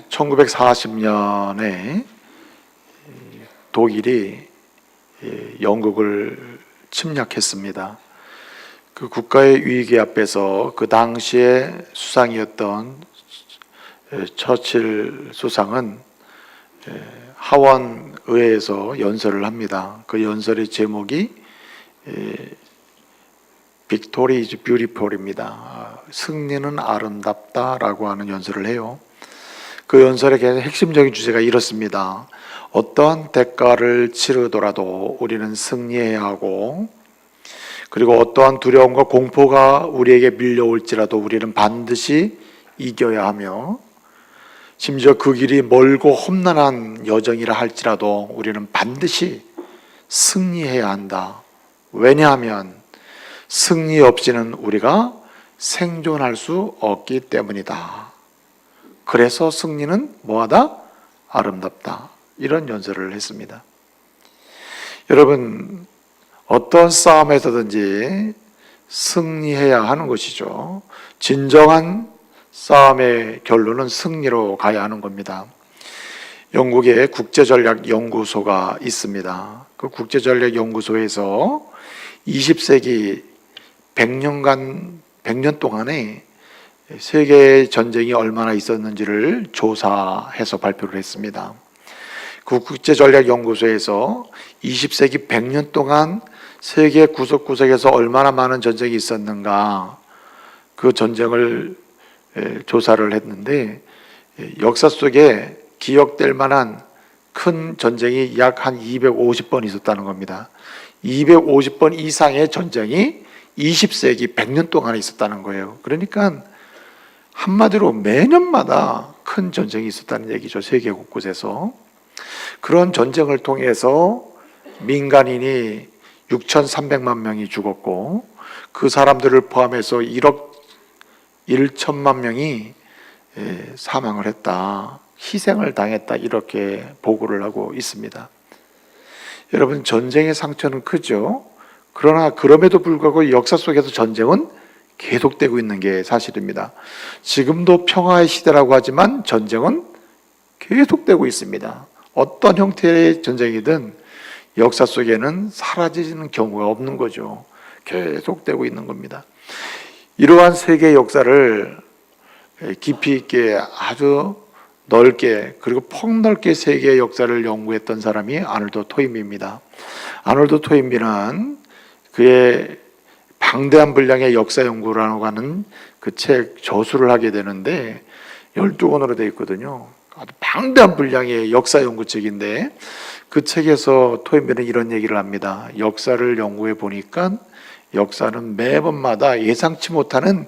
1940년에 독일이 영국을 침략했습니다. 그 국가의 위기 앞에서 그 당시에 수상이었던 처칠 수상은 하원 의회에서 연설을 합니다. 그 연설의 제목이 Victory is beautiful입니다. 승리는 아름답다라고 하는 연설을 해요. 그 연설의 핵심적인 주제가 이렇습니다. 어떠한 대가를 치르더라도 우리는 승리해야 하고, 그리고 어떠한 두려움과 공포가 우리에게 밀려올지라도 우리는 반드시 이겨야 하며, 심지어 그 길이 멀고 험난한 여정이라 할지라도 우리는 반드시 승리해야 한다. 왜냐하면 승리 없이는 우리가 생존할 수 없기 때문이다. 그래서 승리는 뭐하다? 아름답다. 이런 연설을 했습니다. 여러분, 어떤 싸움에서든지 승리해야 하는 것이죠. 진정한 싸움의 결론은 승리로 가야 하는 겁니다. 영국에 국제전략연구소가 있습니다. 그 국제전략연구소에서 20세기 100년 동안에 세계 전쟁이 얼마나 있었는지를 조사해서 발표를 했습니다. 그 국제전략연구소에서 20세기 100년 동안 세계 구석구석에서 얼마나 많은 전쟁이 있었는가, 그 전쟁을 조사를 했는데 역사 속에 기억될 만한 큰 전쟁이 약 한 250번 있었다는 겁니다. 250번 이상의 전쟁이 20세기 100년 동안에 있었다는 거예요. 그러니까 한마디로 매년마다 큰 전쟁이 있었다는 얘기죠. 세계 곳곳에서. 그런 전쟁을 통해서 민간인이 6,300만 명이 죽었고, 그 사람들을 포함해서 1억 1천만 명이 사망을 했다, 희생을 당했다, 이렇게 보고를 하고 있습니다. 여러분, 전쟁의 상처는 크죠. 그러나 그럼에도 불구하고 역사 속에서 전쟁은 계속되고 있는 게 사실입니다. 지금도 평화의 시대라고 하지만 전쟁은 계속되고 있습니다. 어떤 형태의 전쟁이든 역사 속에는 사라지는 경우가 없는 거죠. 계속되고 있는 겁니다. 이러한 세계 역사를 깊이 있게, 아주 넓게, 그리고 폭넓게 세계의 역사를 연구했던 사람이 아놀드 토인비입니다. 아놀드 토인비는 그의 방대한 분량의 역사 연구라고 하는 그 책 저술을 하게 되는데 12권으로 되어 있거든요. 아주 방대한 분량의 역사 연구책인데, 그 책에서 토인비는 이런 얘기를 합니다. 역사를 연구해 보니까 역사는 매번마다 예상치 못하는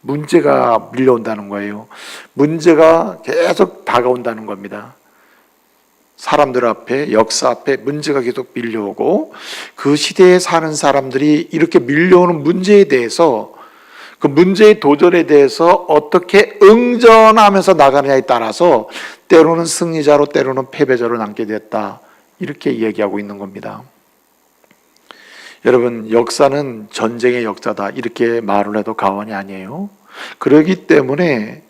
문제가 밀려온다는 거예요. 문제가 계속 다가온다는 겁니다. 사람들 앞에, 역사 앞에 문제가 계속 밀려오고, 그 시대에 사는 사람들이 이렇게 밀려오는 문제에 대해서, 그 문제의 도전에 대해서 어떻게 응전하면서 나가느냐에 따라서 때로는 승리자로, 때로는 패배자로 남게 됐다, 이렇게 얘기하고 있는 겁니다. 여러분, 역사는 전쟁의 역사다, 이렇게 말을 해도 과언이 아니에요. 그렇기 때문에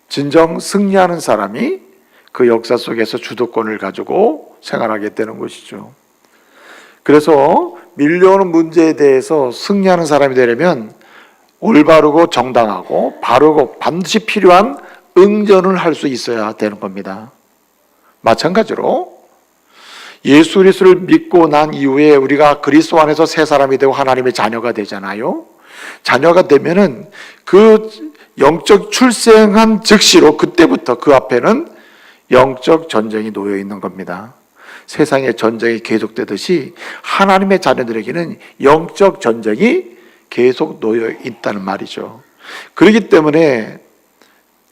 진정 승리하는 사람이 그 역사 속에서 주도권을 가지고 생활하게 되는 것이죠. 그래서 밀려오는 문제에 대해서 승리하는 사람이 되려면 올바르고 정당하고 바르고 반드시 필요한 응전을 할 수 있어야 되는 겁니다. 마찬가지로 예수 그리스도를 믿고 난 이후에 우리가 그리스도 안에서 새 사람이 되고 하나님의 자녀가 되잖아요. 자녀가 되면은 그 영적 출생한 즉시로 그때부터 그 앞에는 영적 전쟁이 놓여 있는 겁니다. 세상의 전쟁이 계속되듯이 하나님의 자녀들에게는 영적 전쟁이 계속 놓여 있다는 말이죠. 그렇기 때문에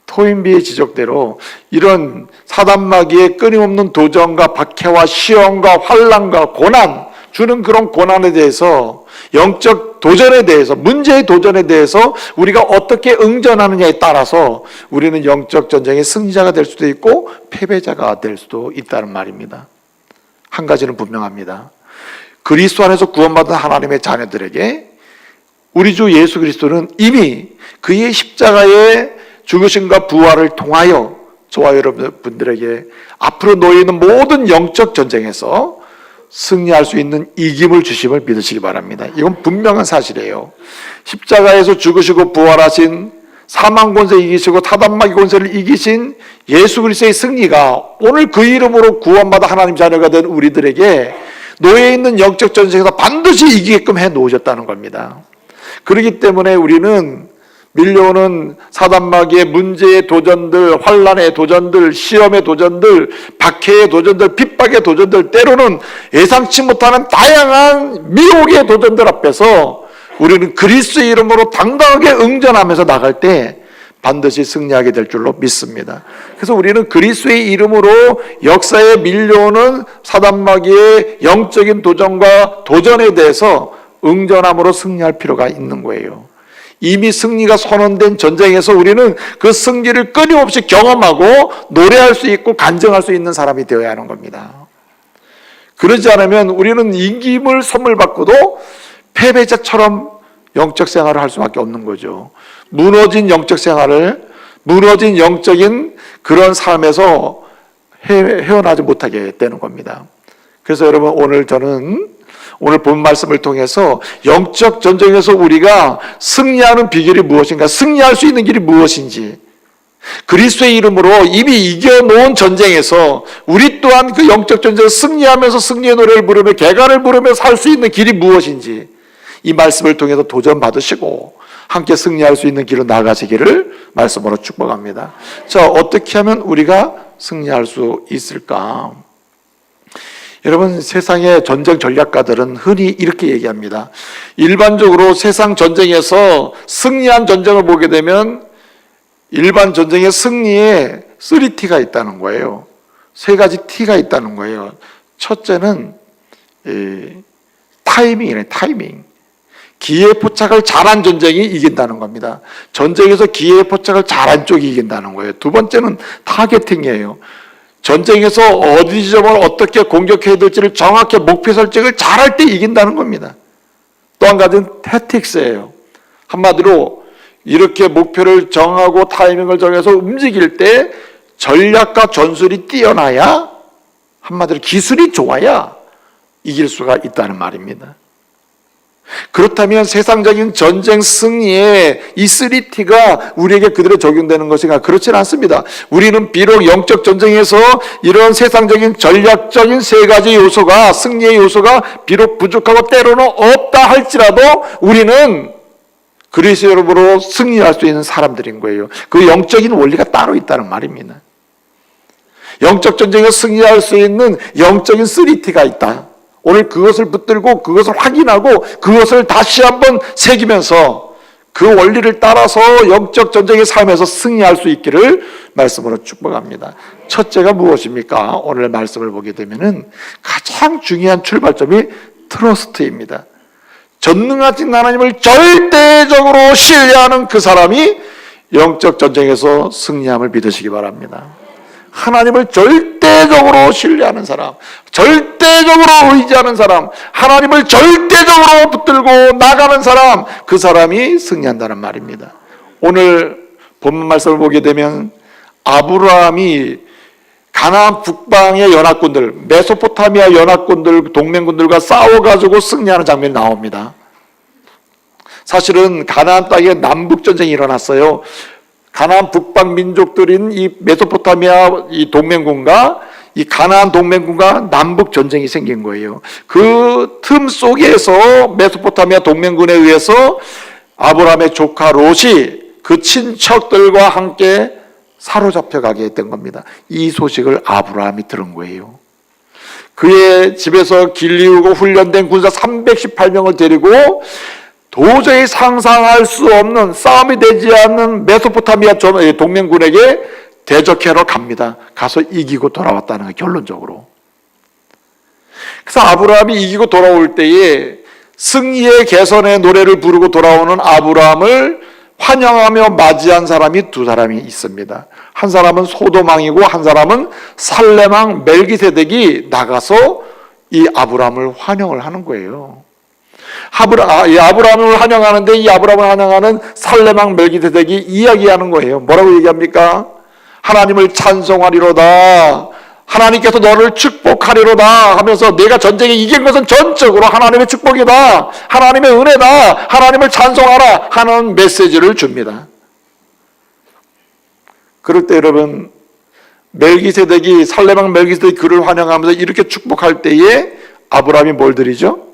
토인비의 지적대로 이런 사단마귀의 끊임없는 도전과 박해와 시험과 환난과 고난 주는 그런 고난에 대해서, 영적 도전에 대해서, 문제의 도전에 대해서 우리가 어떻게 응전하느냐에 따라서 우리는 영적 전쟁의 승리자가 될 수도 있고 패배자가 될 수도 있다는 말입니다. 한 가지는 분명합니다. 그리스도 안에서 구원받은 하나님의 자녀들에게 우리 주 예수 그리스도는 이미 그의 십자가의 죽으심과 부활을 통하여 저와 여러분들에게 앞으로 놓여 있는 모든 영적 전쟁에서 승리할 수 있는 이김을 주심을 믿으시기 바랍니다. 이건 분명한 사실이에요. 십자가에서 죽으시고 부활하신 사망 권세 이기시고 타단마귀 권세를 이기신 예수 그리스도의 승리가 오늘 그 이름으로 구원받아 하나님 자녀가 된 우리들에게 놓여 있는 영적 전쟁에서 반드시 이기게끔 해 놓으셨다는 겁니다. 그렇기 때문에 우리는 밀려오는 사단마귀의 문제의 도전들, 환난의 도전들, 시험의 도전들, 박해의 도전들, 핍박의 도전들, 때로는 예상치 못하는 다양한 미혹의 도전들 앞에서 우리는 그리스도의 이름으로 당당하게 응전하면서 나갈 때 반드시 승리하게 될 줄로 믿습니다. 그래서 우리는 그리스도의 이름으로 역사에 밀려오는 사단마귀의 영적인 도전과 도전에 대해서 응전함으로 승리할 필요가 있는 거예요. 이미 승리가 선언된 전쟁에서 우리는 그 승리를 끊임없이 경험하고 노래할 수 있고 간증할 수 있는 사람이 되어야 하는 겁니다. 그러지 않으면 우리는 이김을 선물 받고도 패배자처럼 영적 생활을 할 수밖에 없는 거죠. 무너진 영적 생활을, 무너진 영적인 그런 삶에서 헤어나지 못하게 되는 겁니다. 그래서 여러분, 오늘 본 말씀을 통해서 영적 전쟁에서 우리가 승리하는 비결이 무엇인가, 승리할 수 있는 길이 무엇인지, 그리스도의 이름으로 이미 이겨놓은 전쟁에서 우리 또한 그 영적 전쟁을 승리하면서 승리의 노래를 부르며 개간을 부르며 살 수 있는 길이 무엇인지 이 말씀을 통해서 도전 받으시고 함께 승리할 수 있는 길로 나가시기를 말씀으로 축복합니다. 자, 어떻게 하면 우리가 승리할 수 있을까? 여러분, 세상의 전쟁 전략가들은 흔히 이렇게 얘기합니다. 일반적으로 세상 전쟁에서 승리한 전쟁을 보게 되면 일반 전쟁의 승리에 3T가 있다는 거예요. 3가지 T가 있다는 거예요. 첫째는 타이밍이네, 타이밍. 기회에 포착을 잘한 전쟁이 이긴다는 겁니다. 전쟁에서 기회에 포착을 잘한 쪽이 이긴다는 거예요. 두 번째는 타겟팅이에요. 전쟁에서 어디 지점을 어떻게 공격해야 될지를 정확히 목표 설정을 잘할 때 이긴다는 겁니다. 또 한 가지는 태틱스예요. 한마디로 이렇게 목표를 정하고 타이밍을 정해서 움직일 때 전략과 전술이 뛰어나야, 한마디로 기술이 좋아야 이길 수가 있다는 말입니다. 그렇다면 세상적인 전쟁 승리에 이 3T가 우리에게 그대로 적용되는 것인가? 그렇지는 않습니다. 우리는 비록 영적 전쟁에서 이런 세상적인 전략적인 3가지 요소가, 승리의 요소가 비록 부족하고 때로는 없다 할지라도 우리는 그리스도 이름으로 승리할 수 있는 사람들인 거예요. 그 영적인 원리가 따로 있다는 말입니다. 영적 전쟁에서 승리할 수 있는 영적인 3T가 있다. 오늘 그것을 붙들고 그것을 확인하고 그것을 다시 한번 새기면서 그 원리를 따라서 영적 전쟁의 삶에서 승리할 수 있기를 말씀으로 축복합니다. 첫째가 무엇입니까? 오늘 말씀을 보게 되면은 가장 중요한 출발점이 트러스트입니다. 전능하신 하나님을 절대적으로 신뢰하는 그 사람이 영적 전쟁에서 승리함을 믿으시기 바랍니다. 하나님을 절대적으로 신뢰하는 사람, 절대적으로 의지하는 사람, 하나님을 절대적으로 붙들고 나가는 사람, 그 사람이 승리한다는 말입니다. 오늘 본문 말씀을 보게 되면 아브라함이 가나안 북방의 연합군들, 메소포타미아 연합군들, 동맹군들과 싸워가지고 승리하는 장면이 나옵니다. 사실은 가나안 땅에 남북전쟁이 일어났어요. 가나안 북방 민족들인 이 메소포타미아 이 동맹군과 이 가나안 동맹군과 남북 전쟁이 생긴 거예요. 그 틈 속에서 메소포타미아 동맹군에 의해서 아브라함의 조카 롯이 그 친척들과 함께 사로잡혀 가게 했던 겁니다. 이 소식을 아브라함이 들은 거예요. 그의 집에서 길리우고 훈련된 군사 318명을 데리고 도저히 상상할 수 없는, 싸움이 되지 않는 메소포타미아 동맹군에게 대적하러 갑니다. 가서 이기고 돌아왔다는 거예요, 결론적으로. 그래서 아브라함이 이기고 돌아올 때에 승리의 개선의 노래를 부르고 돌아오는 아브라함을 환영하며 맞이한 사람이 2사람이 있습니다. 한 사람은 소돔왕이고 한 사람은 살렘왕 멜기세덱이 나가서 이 아브라함을 환영을 하는 거예요. 이 아브라함을 환영하는데 이 아브라함을 환영하는 살레망 멜기세덱이 이야기하는 거예요. 뭐라고 얘기합니까? 하나님을 찬송하리로다. 하나님께서 너를 축복하리로다 하면서 내가 전쟁에 이긴 것은 전적으로 하나님의 축복이다. 하나님의 은혜다. 하나님을 찬송하라 하는 메시지를 줍니다. 그럴 때 여러분, 멜기세덱이 살레망 멜기세덱이 그를 환영하면서 이렇게 축복할 때에 아브라함이 뭘 드리죠?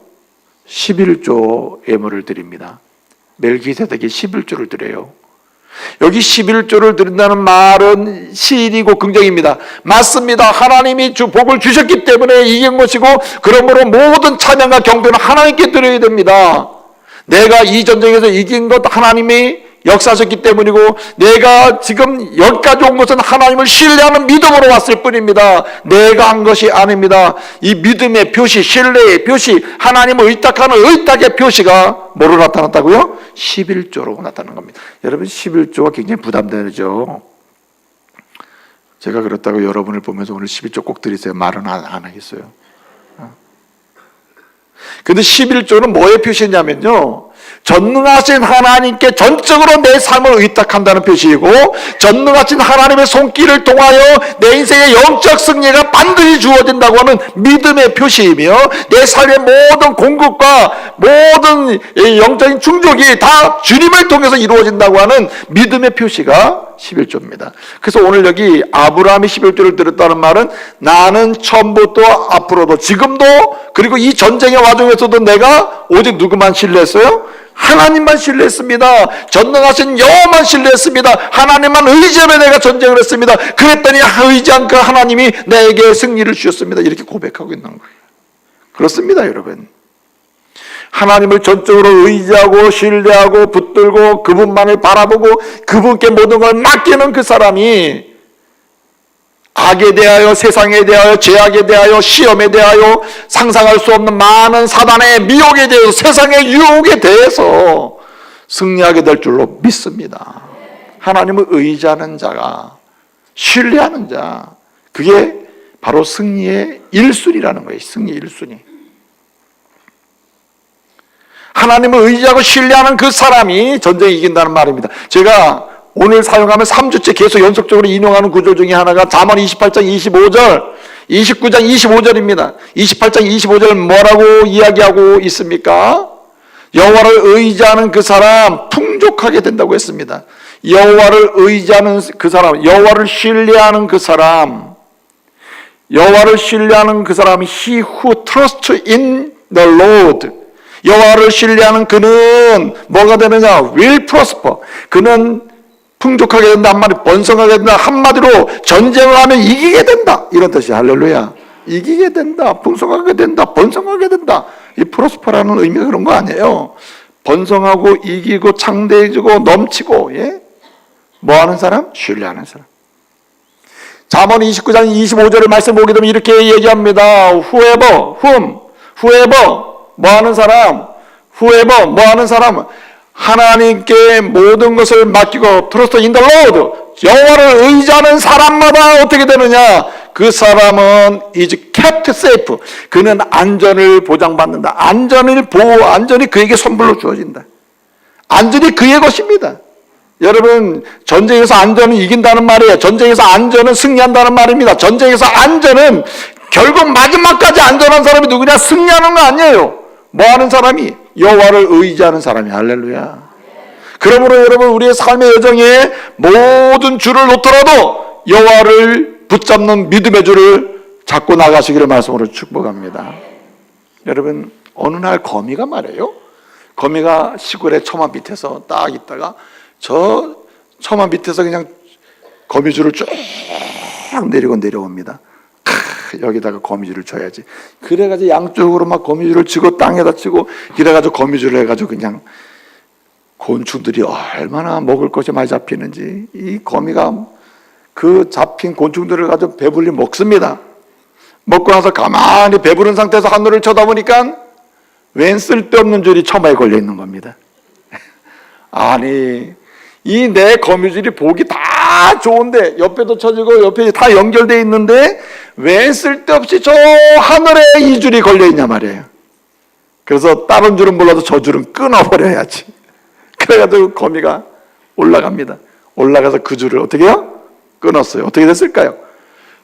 11조 예물을 드립니다. 멜기세덱이 11조를 드려요. 여기 11조를 드린다는 말은 시인이고 긍정입니다. 맞습니다. 하나님이 복을 주셨기 때문에 이긴 것이고, 그러므로 모든 찬양과 경배는 하나님께 드려야 됩니다. 내가 이 전쟁에서 이긴 것 하나님이 역사하셨기 때문이고, 내가 지금 여기까지 온 것은 하나님을 신뢰하는 믿음으로 왔을 뿐입니다. 내가 한 것이 아닙니다. 이 믿음의 표시, 신뢰의 표시, 하나님을 의탁하는 의탁의 표시가 뭐로 나타났다고요? 11조로 나타난 겁니다. 여러분, 11조가 굉장히 부담되죠. 제가 그렇다고 여러분을 보면서 오늘 11조 꼭 드리세요 말은 안 하겠어요. 근데 11조는 뭐의 표시냐면요, 전능하신 하나님께 전적으로 내 삶을 의탁한다는 표시이고, 전능하신 하나님의 손길을 통하여 내 인생의 영적 승리가 반드시 주어진다고 하는 믿음의 표시이며, 내 삶의 모든 공급과 모든 영적인 충족이 다 주님을 통해서 이루어진다고 하는 믿음의 표시가 11조입니다. 그래서 오늘 여기 아브라함이 11조를 드렸다는 말은, 나는 처음부터 앞으로도 지금도 그리고 이 전쟁의 와중에서도 내가 오직 누구만 신뢰했어요? 하나님만 신뢰했습니다. 전능하신 여호와만 신뢰했습니다. 하나님만 의지하며 내가 전쟁을 했습니다. 그랬더니 의지한 그 하나님이 내게 승리를 주셨습니다. 이렇게 고백하고 있는 거예요. 그렇습니다, 여러분. 하나님을 전적으로 의지하고 신뢰하고 붙들고 그분만을 바라보고 그분께 모든 걸 맡기는 그 사람이 악에 대하여, 세상에 대하여, 죄악에 대하여, 시험에 대하여, 상상할 수 없는 많은 사단의 미혹에 대해서, 세상의 유혹에 대해서 승리하게 될 줄로 믿습니다. 하나님을 의지하는 자가, 신뢰하는 자, 그게 바로 승리의 1순위라는 거예요. 승리의 1순위. 하나님을 의지하고 신뢰하는 그 사람이 전쟁에 이긴다는 말입니다. 제가 오늘 사용하면 3주째 계속 연속적으로 인용하는 구절 중에 하나가 잠언 28장 25절, 29장 25절입니다. 28장 25절 뭐라고 이야기하고 있습니까? 여호와를 의지하는 그 사람 풍족하게 된다고 했습니다. 여호와를 의지하는 그 사람, 여호와를 신뢰하는 그 사람, 여호와를 신뢰하는 그 사람이 he who trusts in the Lord, 여호와를 신뢰하는 그는 뭐가 되느냐? will prosper. 그는 풍족하게 된다, 한마디 번성하게 된다, 한마디로 전쟁을 하면 이기게 된다, 이런 뜻이 할렐루야. 이기게 된다, 풍성하게 된다, 번성하게 된다. 이 프로스퍼라는 의미가 그런 거 아니에요. 번성하고 이기고 창대해지고 넘치고, 예? 뭐 하는 사람? 신뢰하는 사람. 잠언 29장 25절의 말씀 보게 되면 이렇게 얘기합니다. whoever 뭐 하는 사람? whoever 뭐 하는 사람? 하나님께 모든 것을 맡기고 trust in the Lord, 여호와를 의지하는 사람마다 어떻게 되느냐? 그 사람은 is kept safe. 그는 안전을 보장받는다. 안전이 그에게 선물로 주어진다. 안전이 그의 것입니다. 여러분, 전쟁에서 안전은 이긴다는 말이에요. 전쟁에서 안전은 승리한다는 말입니다. 전쟁에서 안전은 결국 마지막까지 안전한 사람이 누구냐? 승리하는 거 아니에요. 뭐 하는 사람이? 여호와를 의지하는 사람이. 할렐루야. 그러므로 여러분, 우리의 삶의 여정에 모든 줄을 놓더라도 여호와를 붙잡는 믿음의 줄을 잡고 나가시기를 말씀으로 축복합니다. 여러분, 어느 날 거미가 말이에요. 거미가 시골의 처마 밑에서 딱 있다가 저 처마 밑에서 그냥 거미줄을 쭉 내리고 내려옵니다. 여기다가 거미줄을 쳐야지. 그래가지고 양쪽으로 막 거미줄을 치고 땅에다 치고 이래가지고 거미줄을 해가지고 그냥 곤충들이 얼마나 먹을 것이 많이 잡히는지 이 거미가 그 잡힌 곤충들을 가지고 배불리 먹습니다. 먹고 나서 가만히 배부른 상태에서 하늘을 쳐다보니까 웬 쓸데없는 줄이 처마에 걸려 있는 겁니다. 아니, 이 내 거미줄이 보기 다 좋은데 옆에도 쳐지고 옆에 다 연결되어 있는데 왜 쓸데없이 저 하늘에 이 줄이 걸려 있냐 말이에요. 그래서 다른 줄은 몰라도 저 줄은 끊어버려야지. 그래가지고 거미가 올라갑니다. 올라가서 그 줄을 어떻게 해요? 끊었어요. 어떻게 됐을까요?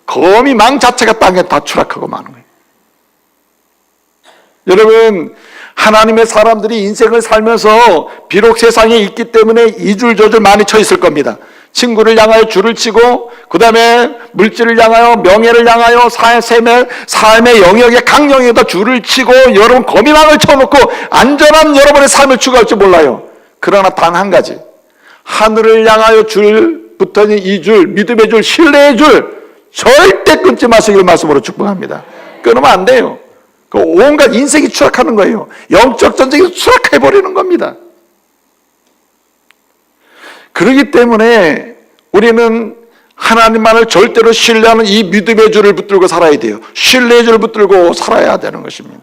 거미 망 자체가 땅에 다 추락하고 마는 거예요. 여러분, 하나님의 사람들이 인생을 살면서 비록 세상에 있기 때문에 이줄저줄 많이 쳐 있을 겁니다. 친구를 향하여 줄을 치고, 그 다음에 물질을 향하여, 명예를 향하여, 삶의 영역에 각 영역에다 줄을 치고, 여러분 거미망을 쳐놓고 안전한 여러분의 삶을 추구할지 몰라요. 그러나 단 한 가지, 하늘을 향하여 줄 붙어있는 이 줄, 믿음의 줄, 신뢰의 줄 절대 끊지 마시길 말씀으로 축복합니다. 끊으면 안 돼요. 그 온갖 인생이 추락하는 거예요. 영적 전쟁이 추락해버리는 겁니다. 그렇기 때문에 우리는 하나님만을 절대로 신뢰하는 이 믿음의 줄을 붙들고 살아야 돼요. 신뢰의 줄을 붙들고 살아야 되는 것입니다.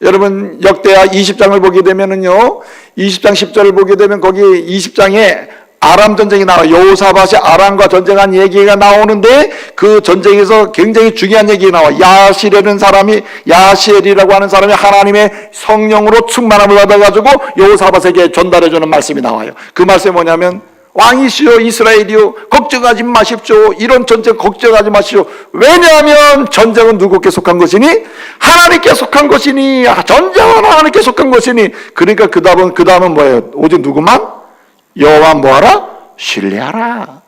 여러분, 역대하 20장을 보게 되면은요, 20장 10절을 보게 되면 거기 20장에 아람 전쟁이 나와요. 여호사밧이 아람과 전쟁한 얘기가 나오는데 그 전쟁에서 굉장히 중요한 얘기가 나와요. 야시엘이라는 사람이, 야시엘이라고 하는 사람이 하나님의 성령으로 충만함을 받아가지고 여호사밧에게 전달해주는 말씀이 나와요. 그 말씀이 뭐냐면, 왕이시여 이스라엘이여 걱정하지 마십시오. 이런 전쟁 걱정하지 마십시오. 왜냐하면 전쟁은 누구께 속한 것이니? 하나님께 속한 것이니. 전쟁은 하나님께 속한 것이니. 그러니까 그 다음은 뭐예요? 오직 누구만? 여호와 뭐하라? 신뢰하라.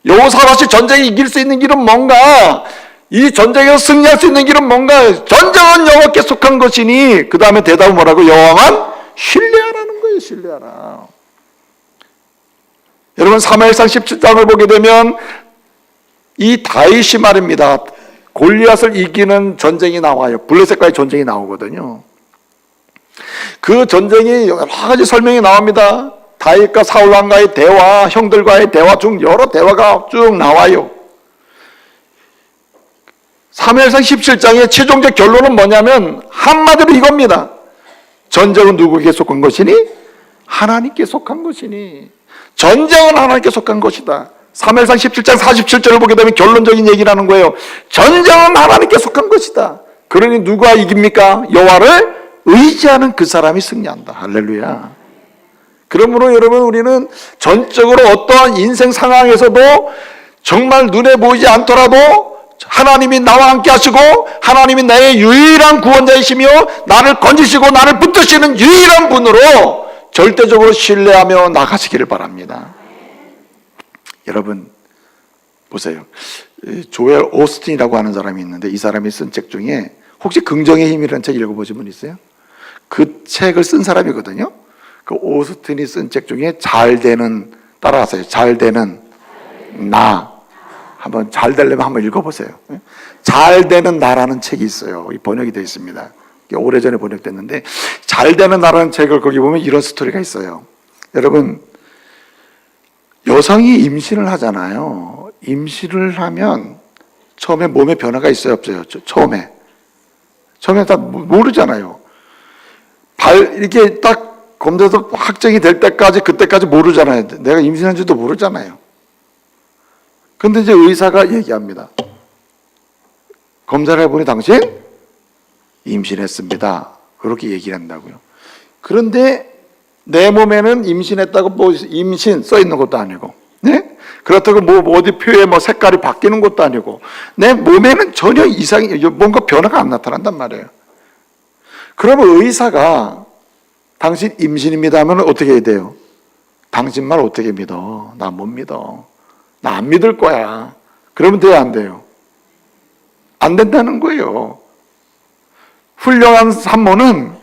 여호사밧이 전쟁에 이길 수 있는 길은 뭔가? 이 전쟁에서 승리할 수 있는 길은 뭔가? 전쟁은 여호와께 속한 것이니. 그 다음에 대답은 뭐라고? 여호와만 신뢰하라는 거예요. 신뢰하라. 여러분, 사무엘상 17장을 보게 되면 이 다윗이 말입니다. 골리앗을 이기는 전쟁이 나와요. 블레셋과의 전쟁이 나오거든요. 그 전쟁이 여러 가지 설명이 나옵니다. 다윗과 사울 왕과의 대화, 형들과의 대화 중 여러 대화가 쭉 나와요. 사무엘상 17장의 최종적 결론은 뭐냐면 한마디로 이겁니다. 전쟁은 누구에게 속한 것이니? 하나님께 속한 것이니. 전쟁은 하나님께 속한 것이다. 사무엘상 17장 47절을 보게 되면 결론적인 얘기를 하는 거예요. 전쟁은 하나님께 속한 것이다. 그러니 누가 이깁니까? 여호와를 의지하는 그 사람이 승리한다. 할렐루야. 그러므로 여러분, 우리는 전적으로 어떠한 인생 상황에서도 정말 눈에 보이지 않더라도 하나님이 나와 함께 하시고 하나님이 나의 유일한 구원자이시며 나를 건지시고 나를 붙드시는 유일한 분으로 절대적으로 신뢰하며 나가시기를 바랍니다. 여러분 보세요. 조엘 오스틴이라고 하는 사람이 있는데 이 사람이 쓴 책 중에 혹시 긍정의 힘이라는 책 읽어보신 분 있어요? 그 책을 쓴 사람이거든요. 그 오스틴이 쓴 책 중에 잘 되는, 따라하세요. 잘 되는 나. 한번 잘 되려면 한번 읽어보세요. 잘 되는 나라는 책이 있어요. 번역이 되어 있습니다. 오래전에 번역됐는데 잘 되는 나라는 책을 거기 보면 이런 스토리가 있어요. 여러분, 여성이 임신을 하잖아요. 임신을 하면 처음에 몸에 변화가 있어요, 없어요? 처음에 다 모르잖아요. 이렇게 딱 검사에서 확정이 될 때까지, 그때까지 모르잖아요. 내가 임신한지도 모르잖아요. 근데 이제 의사가 얘기합니다. 검사를 해보니 당신 임신했습니다. 그렇게 얘기를 한다고요. 그런데 내 몸에는 임신했다고 임신 써 있는 것도 아니고, 네? 그렇다고 어디 표에 색깔이 바뀌는 것도 아니고, 내 몸에는 전혀 이상이, 뭔가 변화가 안 나타난단 말이에요. 그러면 의사가 당신 임신입니다 하면 어떻게 해야 돼요? 당신 말 어떻게 믿어? 나 못 믿어. 나 안 믿을 거야. 그러면 돼요, 안 돼요? 안 된다는 거예요. 훌륭한 산모는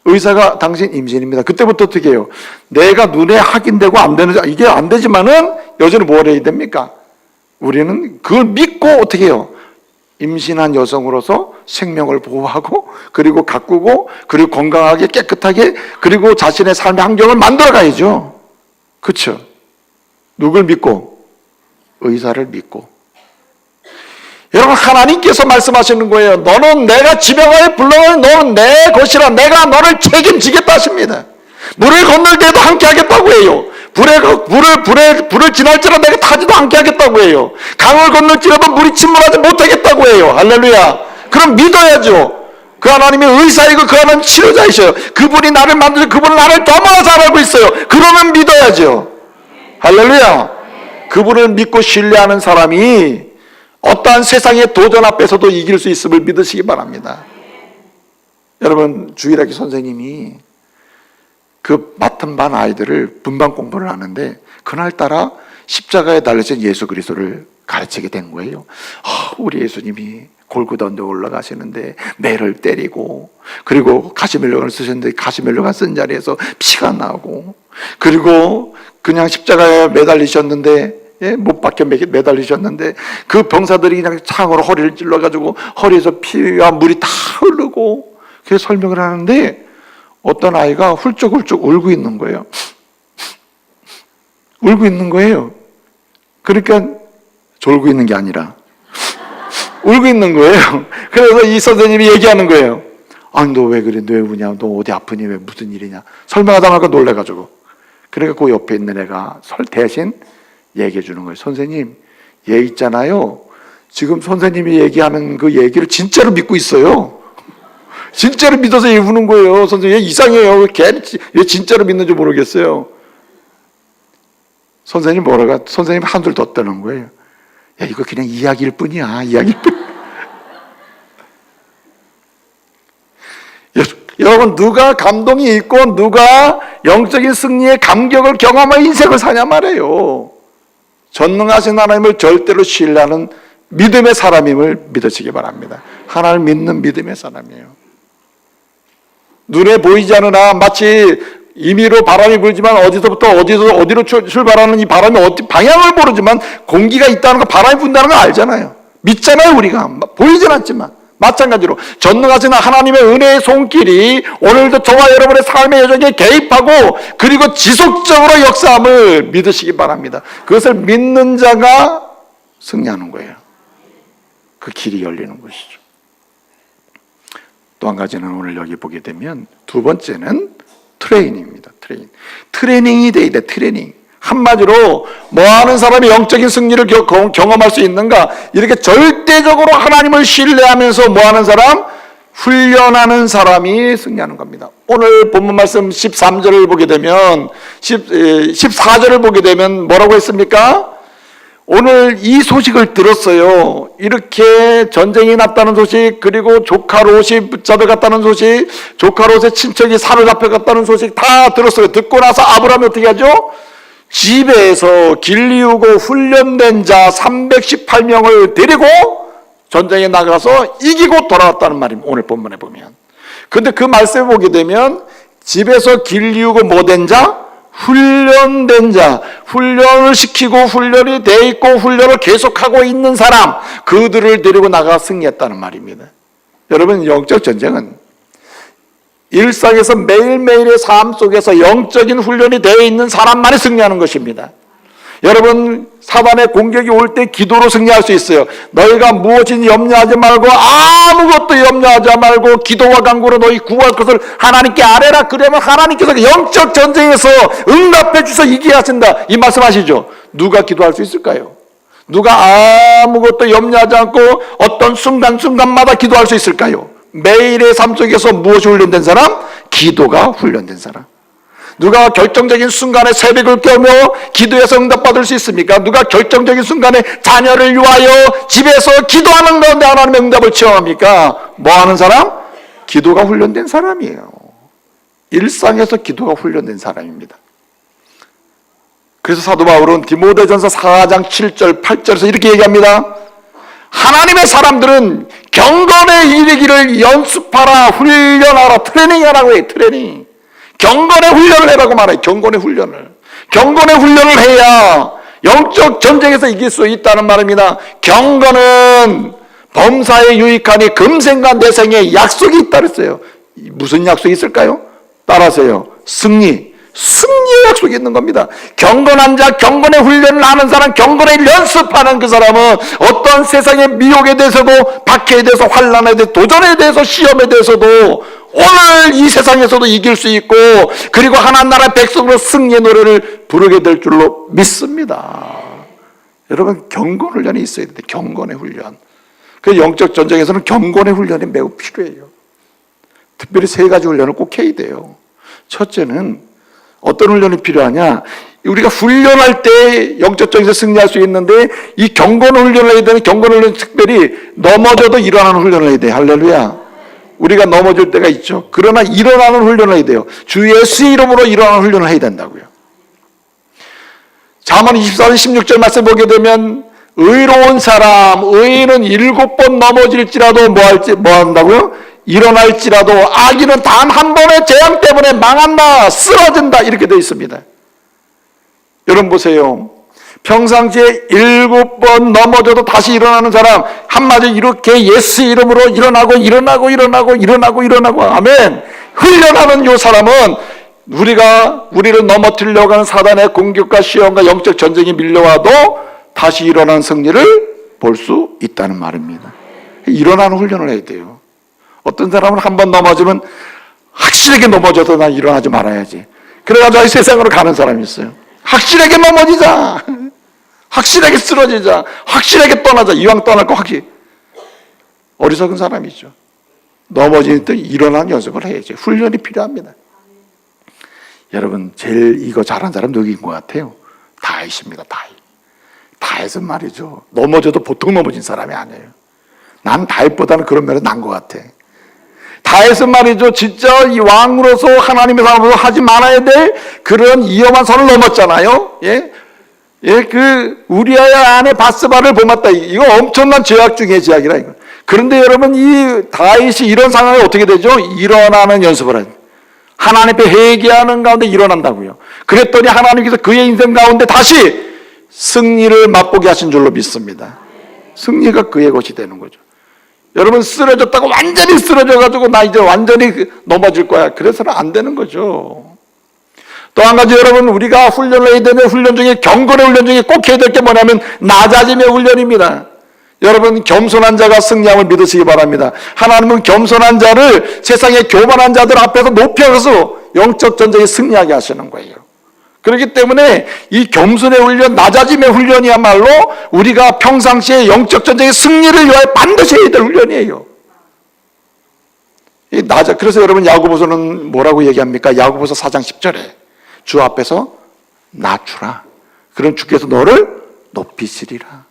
의사가 당신 임신입니다. 그때부터 어떻게 해요? 내가 눈에 확인되고 안 되는, 이게 안 되지만은 여전히 뭘 해야 됩니까? 우리는 그걸 믿고 어떻게 해요? 임신한 여성으로서 생명을 보호하고, 그리고 가꾸고, 그리고 건강하게 깨끗하게, 그리고 자신의 삶의 환경을 만들어 가야죠. 그렇죠? 누굴 믿고? 의사를 믿고. 여러분, 하나님께서 말씀하시는 거예요. 너는 내가 지명하여 불러온 너는 내 것이라 내가 너를 책임지겠다 하십니다. 물을 건널 때도 함께 하겠다고 해요. 불을 지날지라도 내가 타지도 않게 하겠다고 해요. 강을 건널지라도 물이 침몰하지 못하겠다고 해요. 할렐루야. 그럼 믿어야죠. 그 하나님이 의사이고 그 하나님 치료자이셔요. 그분이 나를 만들고 그분은 나를 너무나 잘 알고 있어요. 그러면 믿어야죠. 할렐루야. 그분을 믿고 신뢰하는 사람이 어떠한 세상의 도전 앞에서도 이길 수 있음을 믿으시기 바랍니다. 여러분, 주일학교 선생님이 그 맡은 반 아이들을 분반 공부를 하는데 그날따라 십자가에 달리신 예수 그리스도를 가르치게 된 거예요. 우리 예수님이 골고다 언덕에 올라가시는데 매를 때리고, 그리고 가시멜로간을 쓰셨는데 가시멜로간 쓴 자리에서 피가 나고, 그리고 그냥 십자가에 매달리셨는데, 못 박혀 매달리셨는데 그 병사들이 그냥 창으로 허리를 찔러가지고 허리에서 피와 물이 다 흐르고, 그래서 설명을 하는데 어떤 아이가 훌쩍훌쩍 울고 있는 거예요. 울고 있는 거예요. 그러니까 졸고 있는 게 아니라 울고 있는 거예요. 그래서 이 선생님이 얘기하는 거예요. 아니, 너 왜 그래? 너 왜 우냐? 너 어디 아프니? 왜 무슨 일이냐? 설명하다 말고 놀래가지고. 그러니까 그 옆에 있는 애가 대신 얘기해 주는 거예요. 선생님, 얘 있잖아요. 지금 선생님이 얘기하는 그 얘기를 진짜로 믿고 있어요. 진짜로 믿어서 얘 우는 거예요. 선생님, 얘 이상해요. 얘 진짜로 믿는지 모르겠어요. 선생님 선생님 한술 더 떠는 거예요. 야, 이거 그냥 이야기일 뿐이야. 이야기일 뿐. 여러분, 누가 감동이 있고 누가 영적인 승리의 감격을 경험한 인생을 사냐 말이에요. 전능하신 하나님을 절대로 신뢰하는 믿음의 사람임을 믿으시기 바랍니다. 하나님을 믿는 믿음의 사람이에요. 눈에 보이지 않으나 마치 임의로 바람이 불지만 어디로 출발하는 이 바람이 방향을 모르지만 공기가 있다는 거, 바람이 분다는 거 알잖아요. 믿잖아요. 우리가 보이진 않지만. 마찬가지로 전능하신 하나님의 은혜의 손길이 오늘도 저와 여러분의 삶의 여정에 개입하고 그리고 지속적으로 역사함을 믿으시기 바랍니다. 그것을 믿는 자가 승리하는 거예요. 그 길이 열리는 것이죠. 또 한 가지는 오늘 여기 보게 되면 두 번째는 트레이닝입니다. 트레이닝이 돼 있다. 트레이닝. 한마디로 뭐하는 사람이 영적인 승리를 경험할 수 있는가? 이렇게 절대적으로 하나님을 신뢰하면서 뭐하는 사람? 훈련하는 사람이 승리하는 겁니다. 오늘 본문 말씀 13절을 보게 되면 14절을 보게 되면 뭐라고 했습니까? 오늘 이 소식을 들었어요. 이렇게 전쟁이 났다는 소식, 그리고 조카 롯이 붙잡혀갔다는 소식, 조카 롯의 친척이 사로잡혀갔다는 소식 다 들었어요. 듣고 나서 아브라함이 어떻게 하죠? 집에서 길리우고 훈련된 자 318명을 데리고 전쟁에 나가서 이기고 돌아왔다는 말입니다. 오늘 본문에 보면. 근데 그 말씀을 보게 되면 집에서 길리우고 뭐된 자? 훈련된 자, 훈련을 시키고 훈련이 돼 있고 훈련을 계속하고 있는 사람, 그들을 데리고 나가 승리했다는 말입니다. 여러분, 영적 전쟁은 일상에서 매일매일의 삶 속에서 영적인 훈련이 되어 있는 사람만이 승리하는 것입니다. 여러분, 사단의 공격이 올 때 기도로 승리할 수 있어요. 너희가 무엇인지 염려하지 말고 아무것도 염려하지 말고 기도와 간구로 너희 구할 것을 하나님께 아뢰라. 그러면 하나님께서 영적 전쟁에서 응답해 주셔서 이기게 하신다. 이 말씀하시죠. 누가 기도할 수 있을까요? 누가 아무것도 염려하지 않고 어떤 순간순간마다 기도할 수 있을까요? 매일의 삶 속에서 무엇이 훈련된 사람? 기도가 훈련된 사람. 누가 결정적인 순간에 새벽을 깨우며 기도해서 응답받을 수 있습니까? 누가 결정적인 순간에 자녀를 위하여 집에서 기도하는 가운데 하나님의 응답을 체험합니까? 뭐하는 사람? 기도가 훈련된 사람이에요. 일상에서 기도가 훈련된 사람입니다. 그래서 사도 바울은 디모데전서 4장 7절 8절에서 이렇게 얘기합니다. 하나님의 사람들은 경건에 이르기를 연습하라, 훈련하라, 트레이닝하라고 해요. 트레이닝. 경건의 훈련을 해라고 말해요. 경건의 훈련을. 경건의 훈련을 해야 영적 전쟁에서 이길 수 있다는 말입니다. 경건은 범사에 유익하니 금생과 내생에 약속이 있다 그랬어요. 무슨 약속이 있을까요? 따라서요. 승리의 약속이 있는 겁니다. 경건한 자, 경건의 훈련을 하는 사람, 경건의 연습하는 그 사람은 어떤 세상의 미혹에 대해서도, 박해에 대해서, 환난에 대해서, 도전에 대해서, 시험에 대해서도 오늘 이 세상에서도 이길 수 있고, 그리고 하나님 나라의 백성으로 승리의 노래를 부르게 될 줄로 믿습니다. 여러분, 경건 훈련이 있어야 돼요. 경건의 훈련. 그 영적 전쟁에서는 경건의 훈련이 매우 필요해요. 특별히 세 가지 훈련을 꼭 해야 돼요. 첫째는 어떤 훈련이 필요하냐? 우리가 훈련할 때 영적 정에서 승리할 수 있는데 이 경건 훈련을 해야 되는 경건 훈련 특별히 넘어져도 일어나는 훈련을 해야 돼. 할렐루야. 우리가 넘어질 때가 있죠. 그러나 일어나는 훈련을 해야 돼요. 주 예수의 이름으로 일어나는 훈련을 해야 된다고요. 잠언 24장 16절 말씀 보게 되면 의로운 사람, 의인은 7번 넘어질지라도 뭐 한다고요? 일어날지라도 악인은 단 한 번의 재앙 때문에 망한다, 쓰러진다 이렇게 되어 있습니다. 여러분 보세요. 평상시에 7번 넘어져도 다시 일어나는 사람 한마디 이렇게 예수 이름으로 일어나고 아멘. 훈련하는 이 사람은 우리를 넘어뜨리려고 하는 사단의 공격과 시험과 영적 전쟁이 밀려와도 다시 일어나는 승리를 볼 수 있다는 말입니다. 일어나는 훈련을 해야 돼요. 어떤 사람은 한 번 넘어지면 확실하게 넘어져도 난 일어나지 말아야지. 그래가지고 세상으로 가는 사람이 있어요. 확실하게 넘어지자. 확실하게 쓰러지자. 확실하게 떠나자. 이왕 떠날 거 확실히. 어리석은 사람이죠. 넘어질 때 일어나는 연습을 해야지. 훈련이 필요합니다. 여러분 제일 이거 잘한 사람 누구인 것 같아요? 다윗입니다. 다윗은 말이죠. 넘어져도 보통 넘어진 사람이 아니에요. 난 다윗보다는 그런 면에 난 것 같아. 다윗은 말이죠. 진짜 이 왕으로서 하나님의 사람으로 하지 말아야 될 그런 위험한 선을 넘었잖아요. 그 우리아의 아내 바스바를 범했다. 이거 엄청난 죄악 중의 죄악이라 이거. 그런데 여러분 이 다윗이 이런 상황에 어떻게 되죠? 일어나는 연습을 해요. 하나님 앞에 회개하는 가운데 일어난다고요. 그랬더니 하나님께서 그의 인생 가운데 다시 승리를 맛보게 하신 줄로 믿습니다. 승리가 그의 것이 되는 거죠. 여러분 쓰러졌다고 완전히 쓰러져가지고 나 이제 완전히 넘어질 거야. 그래서는 안 되는 거죠. 또 한 가지 여러분 우리가 훈련을 해야 되는 훈련 중에 경건의 훈련 중에 꼭 해야 될 게 뭐냐면 낮아짐의 훈련입니다. 여러분 겸손한 자가 승리함을 믿으시기 바랍니다. 하나님은 겸손한 자를 세상의 교만한 자들 앞에서 높여서 영적 전쟁에 승리하게 하시는 거예요. 그렇기 때문에 이 겸손의 훈련, 낮아짐의 훈련이야말로 우리가 평상시에 영적 전쟁의 승리를 위하여 반드시 해야 될 훈련이에요. 그래서 여러분 야고보서는 뭐라고 얘기합니까? 야고보서 4장 10절에 주 앞에서 낮추라. 그럼 주께서 너를 높이시리라.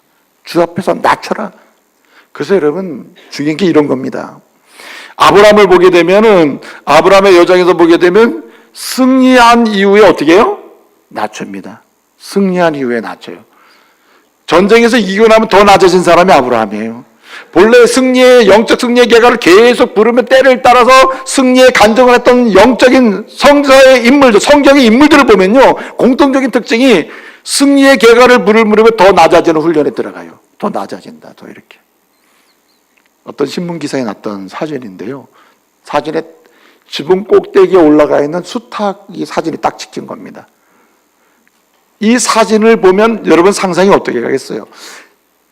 주 앞에서 낮춰라. 그래서 여러분 중요한 게 이런 겁니다. 아브라함을 보게 되면은 아브라함의 여정에서 보게 되면 승리한 이후에 어떻게 해요? 낮춥니다. 승리한 이후에 낮춰요. 전쟁에서 이기고 나면 더 낮아진 사람이 아브라함이에요. 본래 영적 승리의 계가를 계속 부르며 때를 따라서 승리의 간증을 했던 영적인 성서의 인물들, 성경의 인물들을 보면요. 공통적인 특징이 승리의 계가를 부르며 더 낮아지는 훈련에 들어가요. 더 낮아진다. 더 이렇게. 어떤 신문 기사에 났던 사진인데요. 사진에 지붕 꼭대기에 올라가 있는 수탉이 사진이 딱 찍힌 겁니다. 이 사진을 보면 여러분 상상이 어떻게 가겠어요?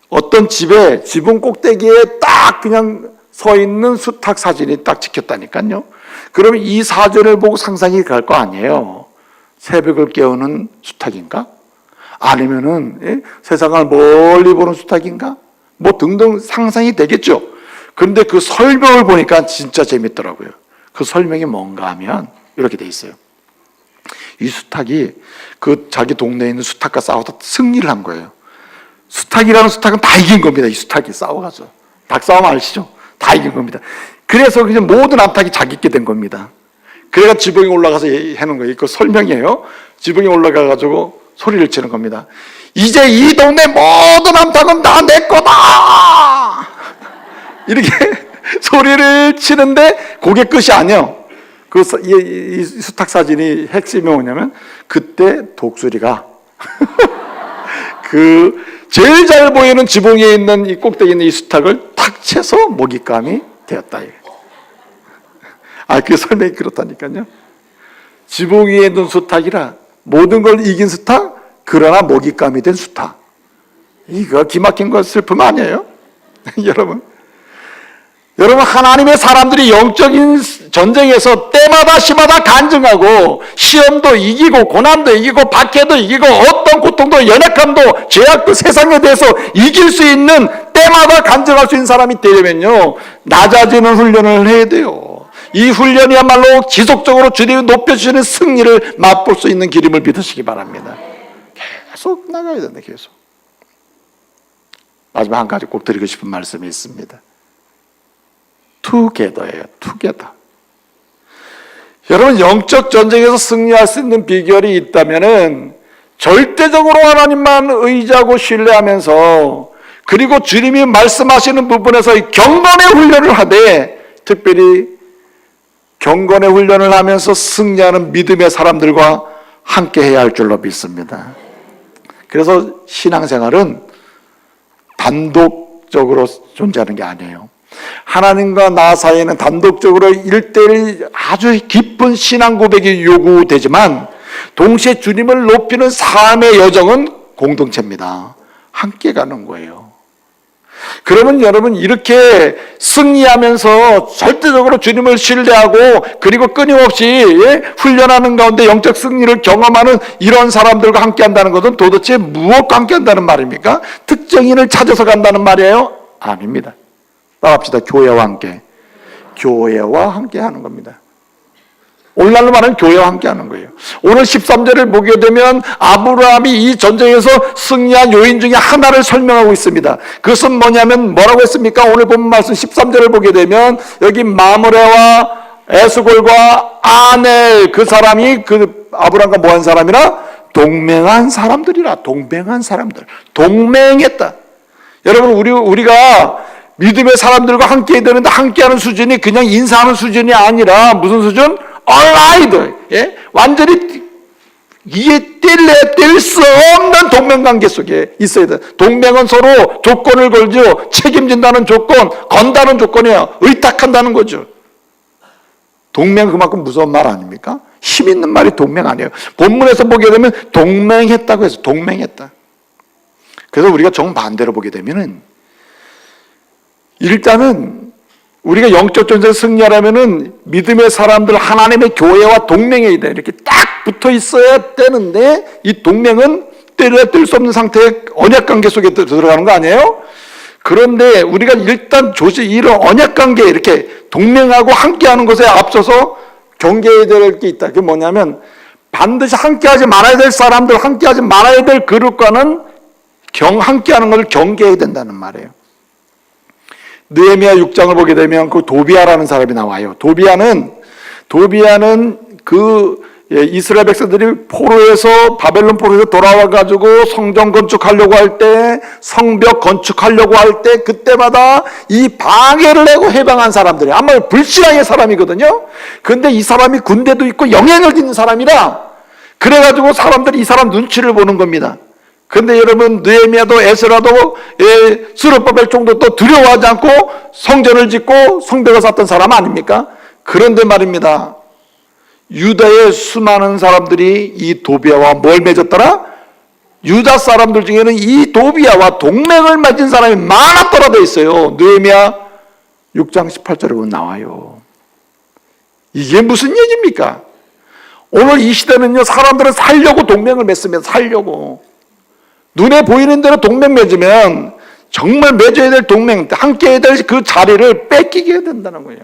어떤 집에 지붕 꼭대기에 딱 그냥 서 있는 수탉 사진이 딱 찍혔다니까요. 그러면 이 사진을 보고 상상이 갈 거 아니에요. 새벽을 깨우는 수탉인가? 아니면은 세상을 멀리 보는 수탉인가? 뭐 등등 상상이 되겠죠. 그런데 그 설명을 보니까 진짜 재밌더라고요. 그 설명이 뭔가 하면 이렇게 돼 있어요. 이 수탉이 그 자기 동네에 있는 수탉과 싸워서 승리를 한 거예요. 수탉이라는 수탉은 다 이긴 겁니다. 이 수탉이 싸워가지고. 닭싸움 아시죠? 다 이긴 겁니다. 그래서 그냥 모든 암탉이 자기께 된 겁니다. 그래가 지붕에 올라가서 하는 거예요. 그 설명이에요. 지붕에 올라가가지고 소리를 치는 겁니다. 이제 이 동네 모든 암탉은 다 내 거다! 이렇게 소리를 치는데 그게 끝이 아니에요. 이 수탉 사진이 핵심이 뭐냐면 그때 독수리가 그 제일 잘 보이는 지붕에 있는 이 꼭대기에 있는 이 수탉을 탁 채서 먹잇감이 되었다. 그 설명이 그렇다니까요. 지붕 위에 있는 수탉이라 모든 걸 이긴 수탉, 그러나 먹잇감이 된 수탉. 이거 기막힌 거 슬픔 아니에요? 여러분 하나님의 사람들이 영적인 전쟁에서 때마다 시마다 간증하고 시험도 이기고 고난도 이기고 박해도 이기고 어떤 고통도 연약함도 죄악도 세상에 대해서 이길 수 있는 때마다 간증할 수 있는 사람이 되려면요 낮아지는 훈련을 해야 돼요. 이 훈련이야말로 지속적으로 주님이 높여주시는 승리를 맛볼 수 있는 길임을 믿으시기 바랍니다. 계속 나가야 된다. 계속. 마지막 한 가지 꼭 드리고 싶은 말씀이 있습니다. 투게더예요. 투게더. 여러분, 영적 전쟁에서 승리할 수 있는 비결이 있다면은 절대적으로 하나님만 의지하고 신뢰하면서, 그리고 주님이 말씀하시는 부분에서 경건의 훈련을 하되, 특별히 경건의 훈련을 하면서 승리하는 믿음의 사람들과 함께 해야 할 줄로 믿습니다. 그래서 신앙생활은 단독적으로 존재하는 게 아니에요. 하나님과 나 사이에는 단독적으로 1대1 아주 깊은 신앙 고백이 요구되지만, 동시에 주님을 높이는 삶의 여정은 공동체입니다. 함께 가는 거예요. 그러면 여러분, 이렇게 승리하면서 절대적으로 주님을 신뢰하고, 그리고 끊임없이 훈련하는 가운데 영적 승리를 경험하는 이런 사람들과 함께 한다는 것은 도대체 무엇과 함께 한다는 말입니까? 특정인을 찾아서 간다는 말이에요? 아닙니다. 따라합시다. 교회와 함께. 교회와 함께 하는 겁니다. 오늘날로 말하면 교회와 함께 하는 거예요. 오늘 13절을 보게 되면 아브라함이 이 전쟁에서 승리한 요인 중에 하나를 설명하고 있습니다. 그것은 뭐냐면, 뭐라고 했습니까? 오늘 본 말씀 13절을 보게 되면 여기 마므레와 에스골과 아넬, 그 사람이 그 아브라함과 뭐한 사람이라? 동맹한 사람들이라. 동맹한 사람들. 동맹했다. 여러분, 우리가 믿음의 사람들과 함께 해야 되는데, 함께하는 수준이 그냥 인사하는 수준이 아니라 무슨 수준? 얼라이드, 완전히 뗄 수 없는 동맹관계 속에 있어야 돼. 동맹은 서로 조건을 걸죠. 책임진다는 조건, 건다는 조건이에요. 의탁한다는 거죠. 동맹, 그만큼 무서운 말 아닙니까? 힘 있는 말이 동맹 아니에요. 본문에서 보게 되면 동맹했다고 해서 동맹했다. 그래서 우리가 정반대로 보게 되면은, 일단은 우리가 영적 전쟁에 승리하려면은 믿음의 사람들, 하나님의 교회와 동맹해야 돼. 이렇게 딱 붙어 있어야 되는데, 이 동맹은 뗄 수 없는 상태의 언약 관계 속에 들어가는 거 아니에요? 그런데 우리가 일단 이런 언약 관계, 이렇게 동맹하고 함께하는 것에 앞서서 경계해야 될 게 있다. 그게 뭐냐면, 반드시 함께하지 말아야 될 사람들, 함께하지 말아야 될 그룹과는 함께하는 것을 경계해야 된다는 말이에요. 느헤미야 6장을 보게 되면 그 도비아라는 사람이 나와요. 도비아는 그 이스라엘 백성들이 바벨론 포로에서 돌아와 가지고 성전 건축하려고 할 때, 성벽 건축하려고 할 때, 그때마다 이 방해를 내고 해방한 사람들이 아마 불신앙의 사람이거든요. 그런데 이 사람이 군대도 있고 영향을 있는 사람이라, 그래가지고 사람들이 이 사람 눈치를 보는 겁니다. 그런데 여러분, 느헤미야도 에스라도 스룹바벨 정도도 두려워하지 않고 성전을 짓고 성벽을 쌓던 사람 아닙니까? 그런데 말입니다, 유다의 수많은 사람들이 이 도비아와 뭘 맺었더라? 유다 사람들 중에는 이 도비아와 동맹을 맺은 사람이 많았더라 돼 있어요. 느헤미야 6장 18절에 보면 나와요. 이게 무슨 얘기입니까? 오늘 이 시대는요, 사람들은 살려고 동맹을 맺습니다. 살려고. 눈에 보이는 대로 동맹 맺으면 정말 맺어야 될 동맹, 함께 해야 될 그 자리를 뺏기게 해야 된다는 거예요.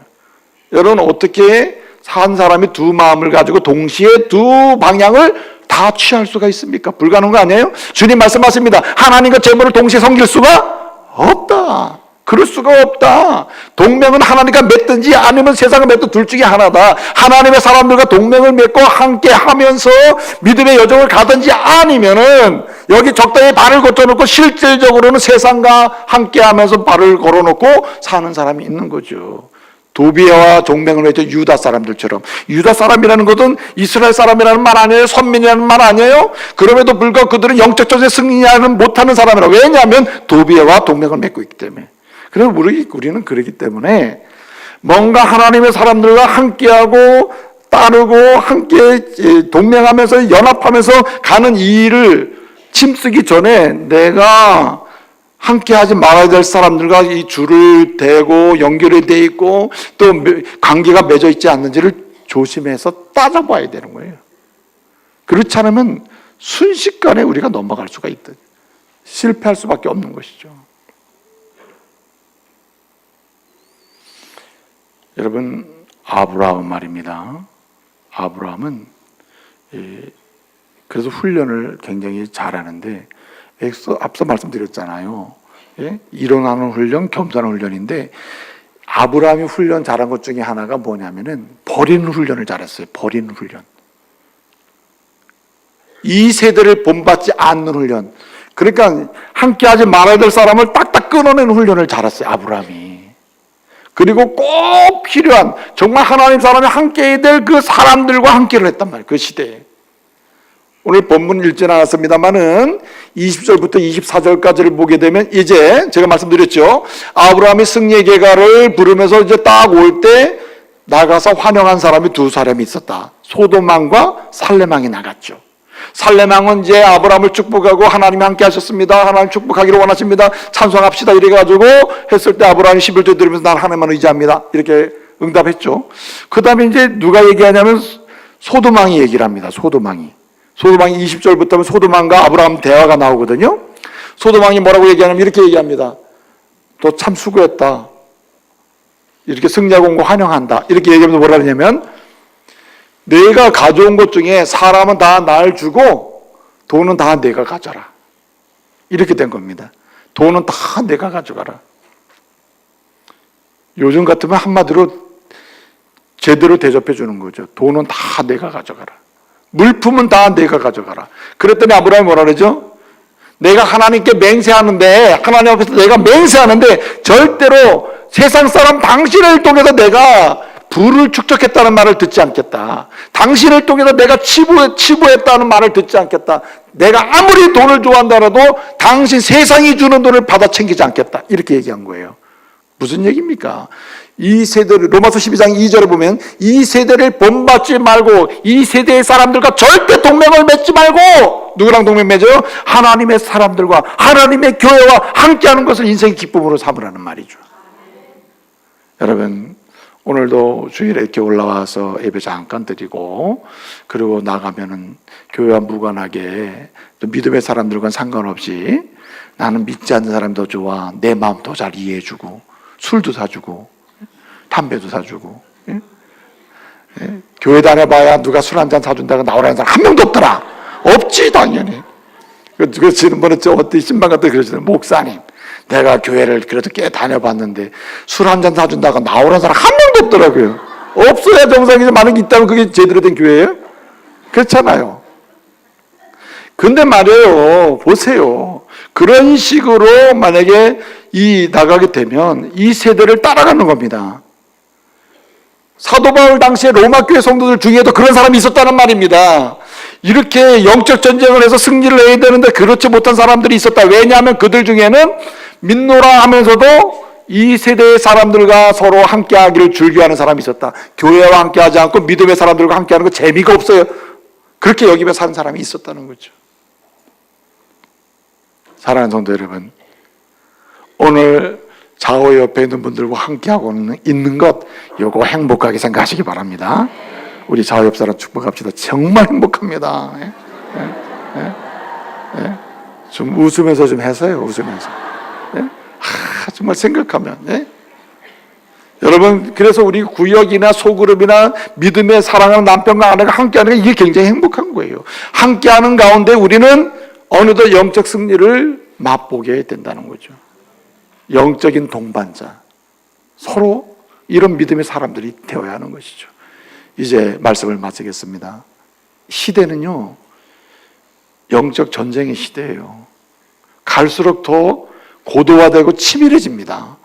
여러분, 어떻게 한 사람이 두 마음을 가지고 동시에 두 방향을 다 취할 수가 있습니까? 불가능한 거 아니에요? 주님 말씀하십니다. 하나님과 재물을 동시에 섬길 수가 없다. 그럴 수가 없다. 동맹은 하나님과 맺든지 아니면 세상을 맺든 둘 중에 하나다. 하나님의 사람들과 동맹을 맺고 함께 하면서 믿음의 여정을 가든지, 아니면은 여기 적당히 발을 거쳐놓고 실질적으로는 세상과 함께 하면서 발을 걸어놓고 사는 사람이 있는 거죠. 도비아와 동맹을 맺은 유다 사람들처럼. 유다 사람이라는 것은 이스라엘 사람이라는 말 아니에요? 선민이라는 말 아니에요? 그럼에도 불구하고 그들은 영적 전쟁에 승리하는 못하는 사람이라. 왜냐하면 도비아와 동맹을 맺고 있기 때문에. 그래서 우리는 그러기 때문에 뭔가 하나님의 사람들과 함께하고 따르고 함께 동맹하면서 연합하면서 가는 이 일을 침쓰기 전에 내가 함께하지 말아야 될 사람들과 이 줄을 대고 연결이 돼 있고 또 관계가 맺어 있지 않는지를 조심해서 따져봐야 되는 거예요. 그렇지 않으면 순식간에 우리가 넘어갈 수가 있다. 실패할 수밖에 없는 것이죠. 여러분, 아브라함 말입니다. 아브라함은 그래서 훈련을 굉장히 잘하는데 앞서 말씀드렸잖아요. 예? 일어나는 훈련, 겸손한 훈련인데 아브라함이 훈련 잘한 것 중에 하나가 뭐냐면은 버리는 훈련을 잘했어요. 버리는 훈련. 이 세대를 본받지 않는 훈련. 그러니까 함께하지 말아야 될 사람을 딱딱 끊어내는 훈련을 잘했어요. 아브라함이. 그리고 꼭 필요한 정말 하나님 사람이 함께해야 될 그 사람들과 함께를 했단 말이에요. 그 시대에. 오늘 본문 읽지 않았습니다만은 20절부터 24절까지를 보게 되면 이제 제가 말씀드렸죠. 아브라함이 승리의 계가를 부르면서 이제 딱 올 때 나가서 환영한 사람이 두 사람이 있었다. 소돔왕과 살레망이 나갔죠. 살레망은 이제 아브라함을 축복하고 하나님이 함께 하셨습니다. 하나님 축복하기를 원하십니다. 찬송합시다. 이래가지고 했을 때 아브라함이 11절 들으면서 난 하나님만 의지합니다. 이렇게 응답했죠. 그 다음에 이제 누가 얘기하냐면 소돔왕이 얘기를 합니다. 소돔왕이 20절부터 소돔왕과 아브라함 대화가 나오거든요. 소돔왕이 뭐라고 얘기하냐면 이렇게 얘기합니다. 너 참 수고했다. 이렇게 승리하고 온 거 환영한다. 이렇게 얘기하면서 뭐라 그러냐면 내가 가져온 것 중에 사람은 다 날 주고 돈은 다 내가 가져라. 이렇게 된 겁니다. 돈은 다 내가 가져가라. 요즘 같으면 한마디로 제대로 대접해 주는 거죠. 돈은 다 내가 가져가라. 물품은 다 내가 가져가라. 그랬더니 아브라함이 뭐라 그러죠? 내가 하나님께 맹세하는데, 하나님 앞에서 내가 맹세하는데 절대로 세상 사람 당신을 통해서 내가 부를 축적했다는 말을 듣지 않겠다. 당신을 통해서 내가 치부했다는 말을 듣지 않겠다. 내가 아무리 돈을 좋아한다라도 당신 세상이 주는 돈을 받아 챙기지 않겠다. 이렇게 얘기한 거예요. 무슨 얘기입니까? 이 세대를, 로마서 12장 2절에 보면 이 세대를 본받지 말고 이 세대의 사람들과 절대 동맹을 맺지 말고 누구랑 동맹 맺어요? 하나님의 사람들과 하나님의 교회와 함께하는 것을 인생의 기쁨으로 삼으라는 말이죠. 여러분, 오늘도 주일에 이렇게 올라와서 예배 잠깐 드리고 그리고 나가면은 교회와 무관하게 또 믿음의 사람들과는 상관없이 나는 믿지 않는 사람이 더 좋아. 내 마음 더 잘 이해해주고 술도 사주고 담배도 사주고. 예? 예? 교회 다녀봐야 누가 술 한잔 사준다고 나오라는 사람 한 명도 없더라. 없지 당연히. 그래서 지난번에 어떤 신방 같은 그러시더라고요. 목사님, 내가 교회를 그래도 꽤 다녀봤는데 술 한잔 사준다고 나오라는 사람 한 명도 없더라고요. 없어야 정상이지. 만약에 있다면 그게 제대로 된 교회예요? 그렇잖아요. 근데 말이에요, 보세요. 그런 식으로 만약에 나가게 되면 이 세대를 따라가는 겁니다. 사도 바울 당시에 로마 교회 성도들 중에도 그런 사람이 있었다는 말입니다. 이렇게 영적 전쟁을 해서 승리를 해야 되는데 그렇지 못한 사람들이 있었다. 왜냐하면 그들 중에는 믿노라 하면서도 이 세대의 사람들과 서로 함께하기를 즐겨하는 사람이 있었다. 교회와 함께하지 않고 믿음의 사람들과 함께하는 거 재미가 없어요. 그렇게 여기며 사는 사람이 있었다는 거죠. 사랑하는 성도 여러분, 오늘 좌우 옆에 있는 분들과 함께하고 있는 것, 요거 행복하게 생각하시기 바랍니다. 우리 좌우 옆 사람 축복합시다. 정말 행복합니다. 예? 예? 예? 예? 좀 웃으면서 좀 해서요. 웃으면서. 예? 정말 생각하면. 예? 여러분, 그래서 우리 구역이나 소그룹이나 믿음에 사랑하는 남편과 아내가 함께하는 게 이게 굉장히 행복한 거예요. 함께하는 가운데 우리는 어느덧 영적 승리를 맛보게 된다는 거죠. 영적인 동반자, 서로 이런 믿음의 사람들이 되어야 하는 것이죠. 이제 말씀을 마치겠습니다. 시대는요, 영적 전쟁의 시대예요. 갈수록 더 고도화되고 치밀해집니다.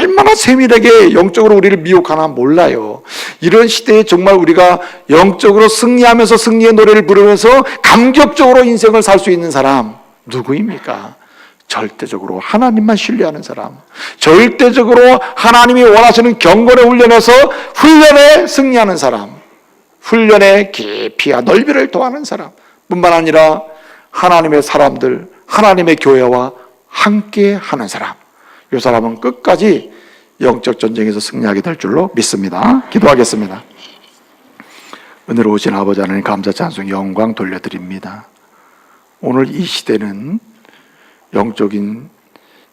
얼마나 세밀하게 영적으로 우리를 미혹하나 몰라요. 이런 시대에 정말 우리가 영적으로 승리하면서 승리의 노래를 부르면서 감격적으로 인생을 살 수 있는 사람 누구입니까? 절대적으로 하나님만 신뢰하는 사람, 절대적으로 하나님이 원하시는 경건의 훈련에서 훈련에 승리하는 사람, 훈련의 깊이와 넓이를 더하는 사람 뿐만 아니라 하나님의 사람들, 하나님의 교회와 함께하는 사람, 이 사람은 끝까지 영적 전쟁에서 승리하게 될 줄로 믿습니다. 기도하겠습니다. 은혜로우신 아버지 하나님, 감사 찬송 영광 돌려드립니다. 오늘 이 시대는 영적인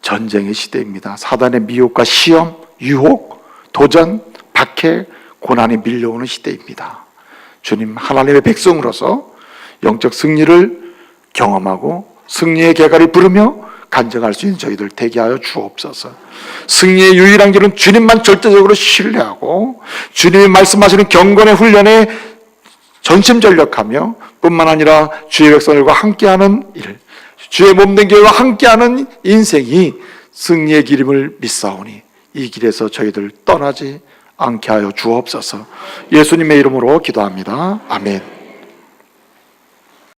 전쟁의 시대입니다. 사단의 미혹과 시험, 유혹, 도전, 박해, 고난이 밀려오는 시대입니다. 주님, 하나님의 백성으로서 영적 승리를 경험하고 승리의 개가를 부르며 간증할 수 있는 저희들 되게 하여 주옵소서. 승리의 유일한 길은 주님만 절대적으로 신뢰하고 주님이 말씀하시는 경건의 훈련에 전심전력하며 뿐만 아니라 주의 백성들과 함께하는 일, 주의 몸된 교회와 함께하는 인생이 승리의 길임을 믿사오니 이 길에서 저희들 떠나지 않게 하여 주옵소서. 예수님의 이름으로 기도합니다. 아멘.